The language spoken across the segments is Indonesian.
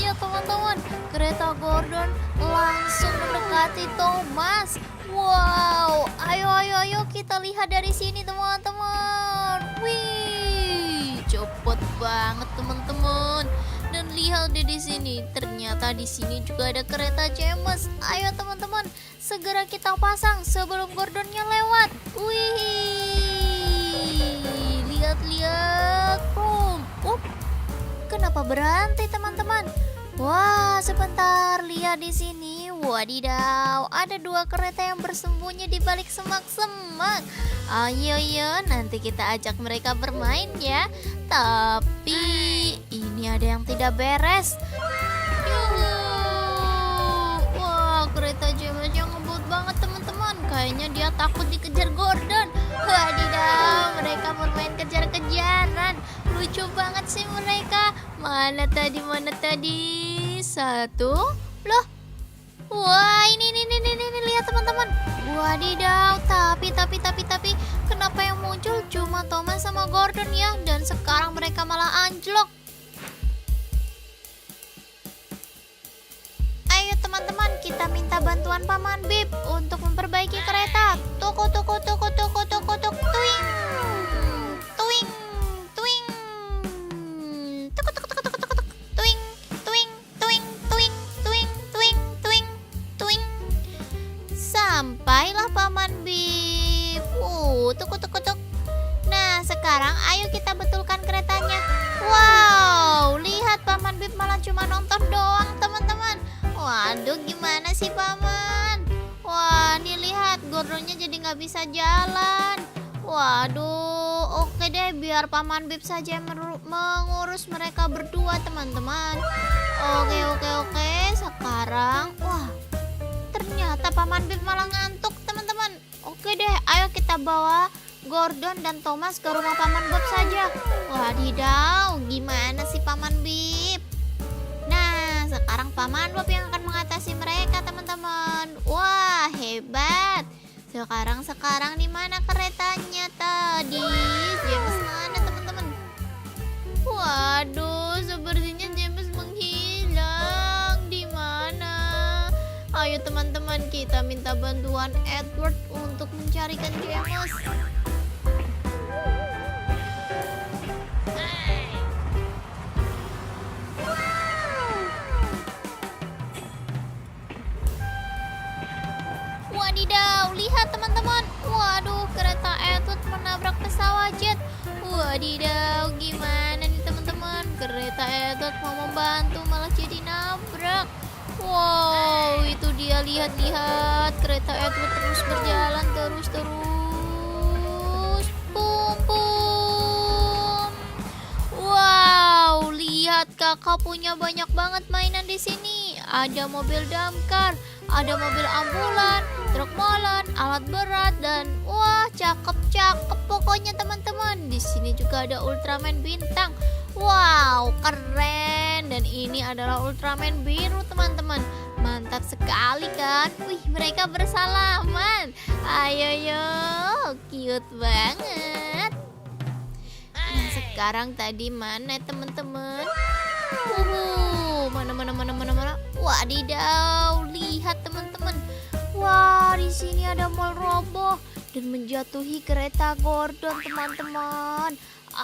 ya teman-teman, kereta Gordon langsung mendekati Thomas. Wow, ayo kita lihat dari sini teman-teman. Wih, cepet banget teman-teman. Dan lihat deh di sini, ternyata di sini juga ada kereta James. Ayo teman-teman, segera kita pasang sebelum Gordonnya lewat. Wih, lihat-lihat, boom. Kenapa berhenti teman-teman? Wah, sebentar, lihat di sini. Wadidaw, ada dua kereta yang bersembunyi di balik semak-semak. Ayo, nanti kita ajak mereka bermain ya. Tapi ini ada yang tidak beres. Wah, kereta James yang ngebut banget teman-teman. Kayaknya dia takut dikejar Gordon. Wadidaw, mereka bermain kejar-kejaran. Lucu banget sih mereka. Mana tadi? Satu. Loh. Wah, ini lihat teman-teman. Wadidaw, tapi kenapa yang muncul cuma Thomas sama Gordon ya? Dan sekarang mereka malah anjlok. Ayo teman-teman, kita minta bantuan Paman Bip untuk memperbaiki kereta. Tuk. Tuing. Sampailah Paman Bip. Tuk. Nah, sekarang ayo kita betulkan keretanya. Wow, lihat Paman Bip malah cuma nonton doang teman-teman. Waduh, gimana sih Paman? Wah, nih lihat Gordonnya jadi nggak bisa jalan. Waduh, oke deh, biar Paman Bip saja yang mengurus mereka berdua teman-teman. Oke. Sekarang, wah, ternyata Paman Bip malah ngantuk teman-teman. Oke deh, ayo kita bawa Gordon dan Thomas ke rumah Paman Bob saja. Wadidaw, gimana sih Paman Bip? Nah, sekarang Paman Bob yang akan mengatasi mereka teman-teman. Wah, hebat. Sekarang di mana keretanya tadi? James mana teman-teman? Waduh, sepertinya James menghilang. Di mana? Ayo teman-teman, kita minta bantuan Edward untuk mencarikan James. Wadidaw, lihat teman-teman. Waduh, kereta Edward menabrak pesawat jet. Wadidaw, gimana nih teman-teman? Kereta Edward mau membantu malah jadi nabrak. Wow, itu dia, lihat kereta Edward terus berjalan terus. Pum. Wow, lihat kakak punya banyak banget mainan di sini. Ada mobil damkar, ada mobil ambulan, truk molen, alat berat, dan wah, cakep pokoknya teman-teman. Di sini juga ada Ultraman bintang. Wow, keren. Dan ini adalah Ultraman biru teman-teman. Mantap sekali kan? Wih, mereka bersalaman. Ayo, cute banget. Nah, sekarang tadi mana teman-teman? Mana? Wadidaw, lihat teman-teman. Wah, di sini ada mall roboh dan menjatuhi kereta Gordon teman-teman.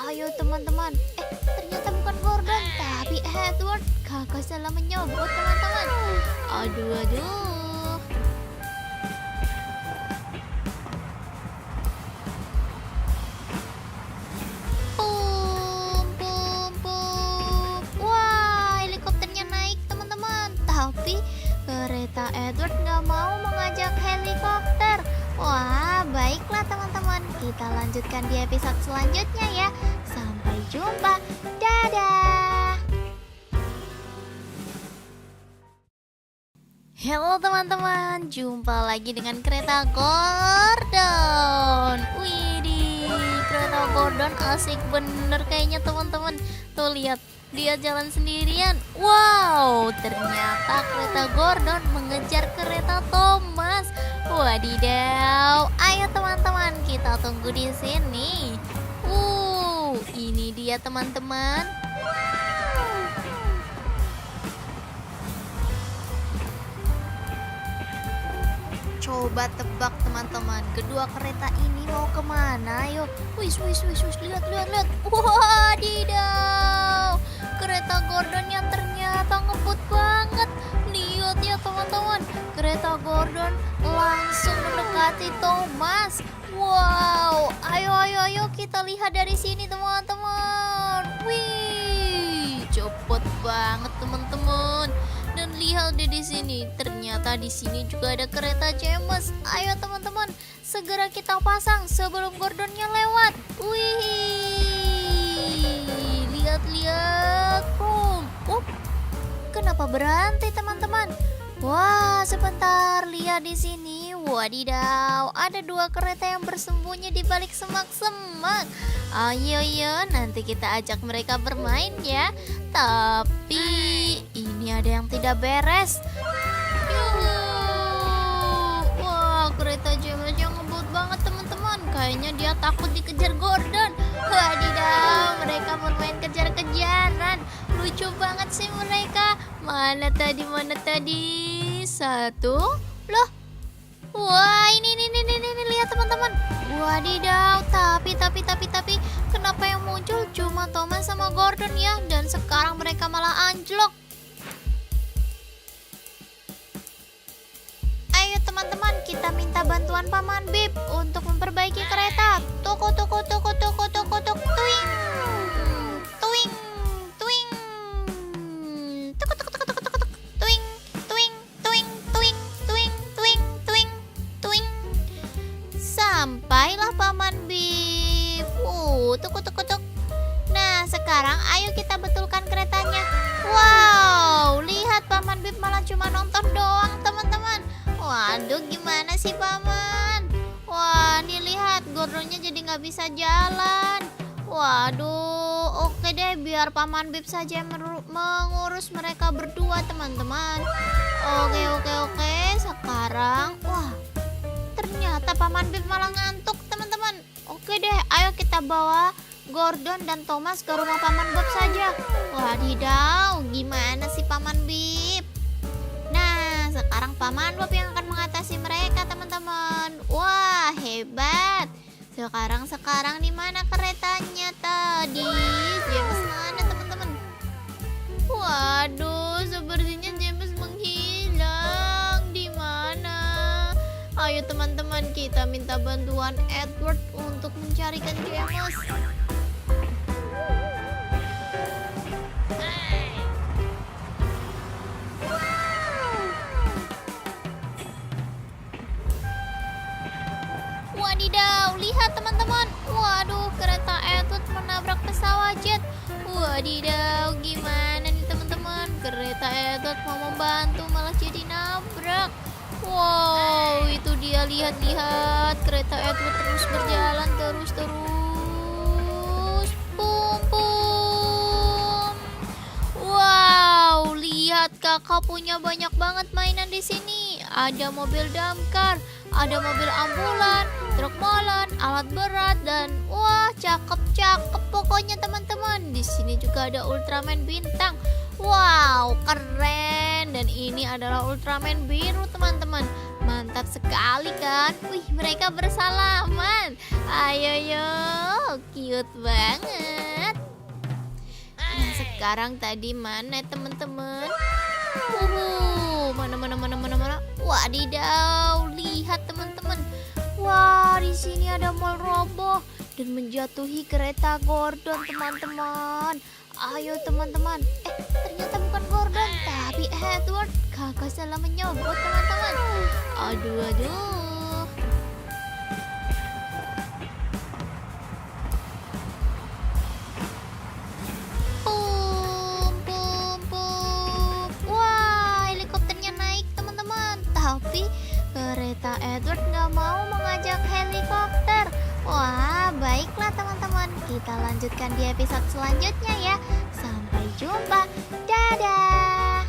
Ayo teman-teman. Ternyata bukan Gordon, tapi Edward. Kakak salah menyebut teman-teman. Aduh. Pum. Wah, helikopternya naik teman-teman. Tapi kereta Edward nggak mau mengajak helikopter. Wah, baiklah teman-teman. Kita lanjutkan di episode selanjutnya ya. Sampai jumpa. Dadah. Halo teman-teman, jumpa lagi dengan kereta Gordon. Widih, kereta Gordon asik bener kayaknya teman-teman. Tuh lihat, dia jalan sendirian. Wow, ternyata kereta Gordon mengejar kereta Thomas. Wadidaw, ayo teman-teman, kita tunggu di sini. Ini dia teman-teman. coba tebak teman-teman, kedua kereta ini mau kemana? Ayo, wis, lihat. Wadidaw, kereta Gordonnya ternyata ngebut banget. Lihat ya teman-teman, kereta Gordon langsung mendekati Thomas. Wow, ayo kita lihat dari sini teman-teman. Wih, cepet banget teman-teman. Dan lihat deh di sini, ternyata di sini juga ada kereta James. Ayo teman-teman, segera kita pasang sebelum Gordonnya lewat. Wih, lihat. Boom. Kenapa berhenti teman-teman? Wah, sebentar, lihat di sini. Wadidaw, ada dua kereta yang bersembunyi di balik semak-semak. Ayo, nanti kita ajak mereka bermain ya. Tapi ini ada yang tidak beres. Wah, kereta James-nya ngebut banget teman-teman. Kayaknya dia takut dikejar Gordon. Wadidaw, mereka bermain kejar-kejaran. Lucu banget sih mereka. Mana tadi? Satu. Loh. Wah, ini lihat teman-teman. Wadidaw, tapi kenapa yang muncul cuma Thomas sama Gordon ya? Dan sekarang mereka malah anjlok. Ayo teman-teman, kita minta bantuan Paman Bip untuk memperbaiki kereta. Tuk. Tuing. Sampailah Paman Bip. Tuk. Nah, sekarang ayo kita betulkan keretanya. Wow, lihat Paman Bip malah cuma nonton doang teman-teman. Waduh, gimana sih Paman? Wah, nih lihat Gordonnya jadi nggak bisa jalan. Waduh, oke deh, biar Paman Bip saja yang mengurus mereka berdua teman-teman. Oke. Sekarang, wah, ternyata Paman Bip malah ngantuk teman-teman. Oke deh, ayo kita bawa Gordon dan Thomas ke rumah Paman Bob saja. Wadidaw, gimana sih Paman Bip? Nah, sekarang Paman Bob yang akan mengatasi mereka teman-teman. Wah, hebat. Sekarang di mana keretanya tadi? James mana teman-teman? Waduh, sepertinya James menghilang. Di mana? Ayo teman-teman, kita minta bantuan Edward untuk mencarikan James. Wadidaw, lihat teman-teman. Waduh, kereta Edward menabrak pesawat jet. Wadidaw, gimana nih teman-teman? Kereta Edward mau membantu malah jadi nabrak. Wow, itu dia, lihat kereta Edward terus berjalan terus. Pum. Wow, lihat kakak punya banyak banget mainan di sini. Ada mobil damkar, ada mobil ambulan, truk molen, alat berat, dan wah, cakep pokoknya teman-teman. Di sini juga ada Ultraman bintang. Wow, keren. Dan ini adalah Ultraman biru teman-teman. Mantap sekali kan? Wih, mereka bersalaman. Ayo, cute banget. Nah, sekarang tadi mana teman-teman? Mana? Wadidaw, lihat teman-teman. Wah, di sini ada mall roboh dan menjatuhi kereta Gordon teman-teman. Ayo teman-teman. Ternyata bukan Gordon, tapi Edward. Kakak salah menyebut teman-teman. Aduh. Pum. Wah, helikopternya naik teman-teman. Tapi kereta Edward nggak mau mengajak helikopter. Wah, baiklah teman-teman. Kita lanjutkan di episode selanjutnya ya. Sampai jumpa. Dadah.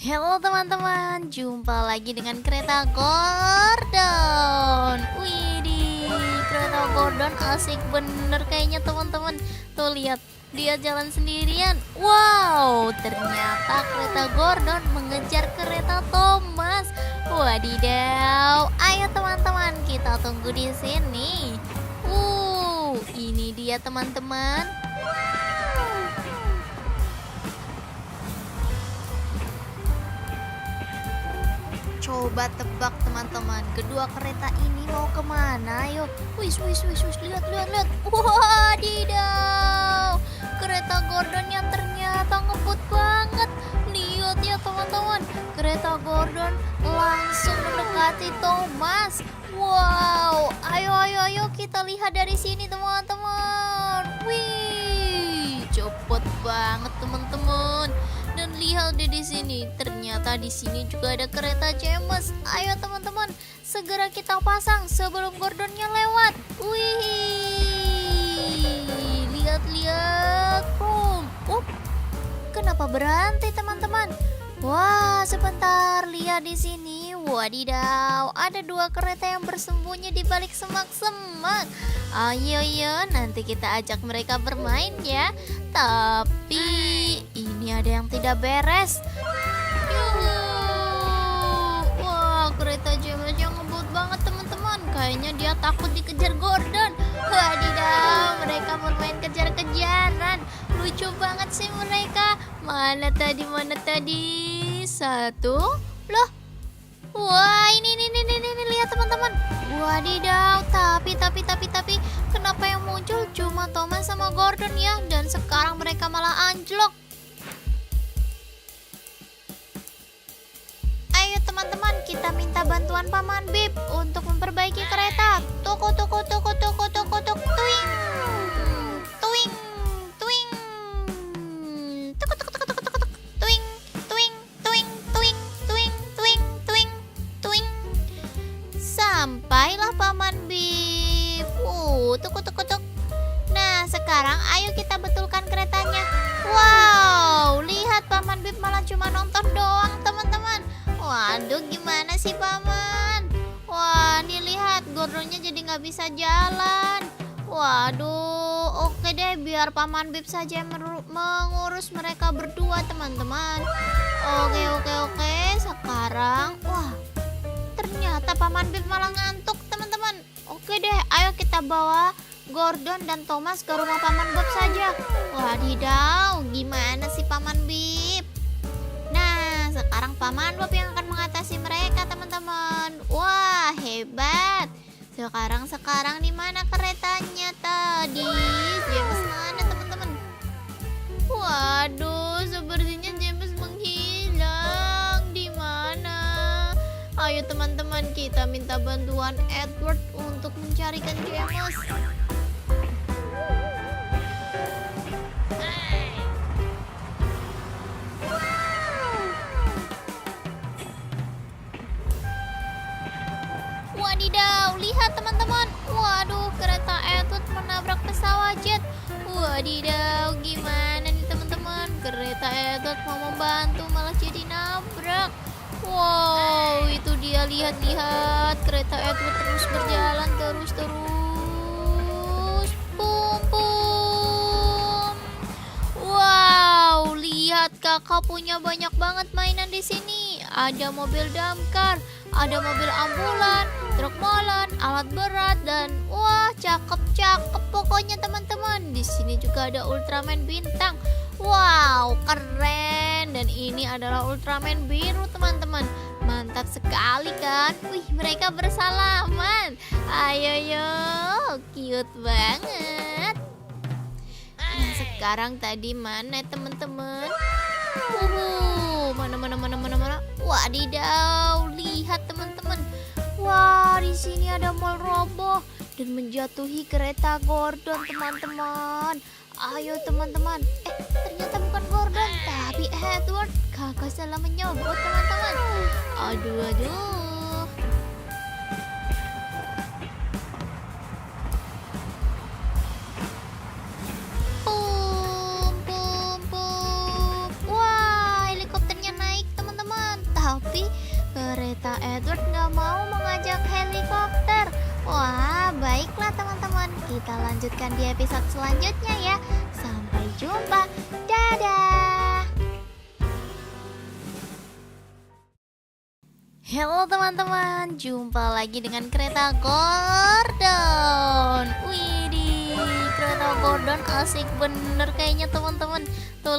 Halo teman-teman, jumpa lagi dengan kereta Gordon. Widih, kereta Gordon asik bener kayaknya teman-teman. Tuh lihat, Dia jalan sendirian. Wow, ternyata kereta Gordon mengejar kereta Thomas. Wadidaw, ayo teman-teman kita tunggu di sini. Ini dia teman-teman. Coba tebak teman-teman, kedua kereta ini mau kemana? Ayo, wis, lihat. Wadidaw, kereta Gordonnya ternyata ngebut banget. Lihat ya teman-teman, kereta Gordon langsung mendekati Thomas. Wow, ayo kita lihat dari sini teman-teman. Wih, cepet banget teman-teman. Dan lihat deh di sini, ternyata di sini juga ada kereta James. Ayo teman-teman, segera kita pasang sebelum Gordonnya lewat. Wih, lihat. Kenapa berhenti teman-teman? Wah, sebentar, lihat di sini. Wadidaw, ada dua kereta yang bersembunyi di balik semak-semak. Ayo, nanti kita ajak mereka bermain ya. Tapi ini ada yang tidak beres. Wah, kereta James yang ngebut banget teman-teman. Kayaknya dia takut dikejar Gordon. Wadidaw, mereka bermain kejar-kejaran. Lucu banget sih mereka. Mana tadi? Satu. Loh. Wah, ini lihat teman-teman. Wadidaw, tapi kenapa yang muncul cuma Thomas sama Gordon ya? Dan sekarang mereka malah anjlok. Ayo teman-teman, kita minta bantuan Paman Bip untuk memperbaiki kereta. Tuk. Tuing. Sampailah Paman Bip. Tuk. Nah, sekarang ayo kita betulkan keretanya. Wow, lihat Paman Bip malah cuma nonton doang teman-teman. Waduh, gimana sih Paman? Wah, nih lihat Gordonnya jadi nggak bisa jalan. Waduh, oke deh, biar Paman Bip saja yang mengurus mereka berdua teman-teman. Oke. Sekarang, wah, ternyata Paman Bip malah ngantuk teman-teman. Oke deh, ayo kita bawa Gordon dan Thomas ke rumah Paman Bob saja. Wadidaw, gimana sih Paman Bip? Nah, sekarang Paman Bob yang akan mengatasi mereka teman-teman. Wah, hebat. Sekarang di mana keretanya tadi? James mana teman-teman? Waduh, sepertinya James menghilang. Di mana? Ayo teman-teman, kita minta bantuan Edward untuk mencarikan James. Wadidaw, lihat teman-teman. Waduh, kereta Edward menabrak pesawat jet. Wadidaw, gimana nih teman-teman? Kereta Edward mau membantu malah jadi nabrak. Wow, itu dia, lihat kereta Edward terus berjalan terus. Pum. Wow, lihat kakak punya banyak banget mainan di sini. Ada mobil damkar, ada mobil ambulan, truk molen, alat berat, dan wah, cakep pokoknya teman-teman. Di sini juga ada Ultraman bintang. Wow, keren. Dan ini adalah Ultraman biru teman-teman. Mantap sekali kan? Wih, mereka bersalaman. Ayo, cute banget. Nah, sekarang tadi mana teman-teman? Mana? Wadidaw, lihat teman-teman. Wah, di sini ada mall roboh dan menjatuhi kereta Gordon teman-teman. Ayo teman-teman. Ternyata bukan Gordon, tapi Edward. Kakak salah menyebut teman-teman. Aduh. Pum. Wah, helikopternya naik teman-teman. Tapi kereta Edward nggak mau mengajak helikopter. Wah, baiklah teman-teman. Kita lanjutkan di episode selanjutnya ya. Sampai jumpa. Halo teman-teman, jumpa lagi dengan kereta Gordon. Widih, kereta Gordon asik bener kayaknya teman-teman. Tuh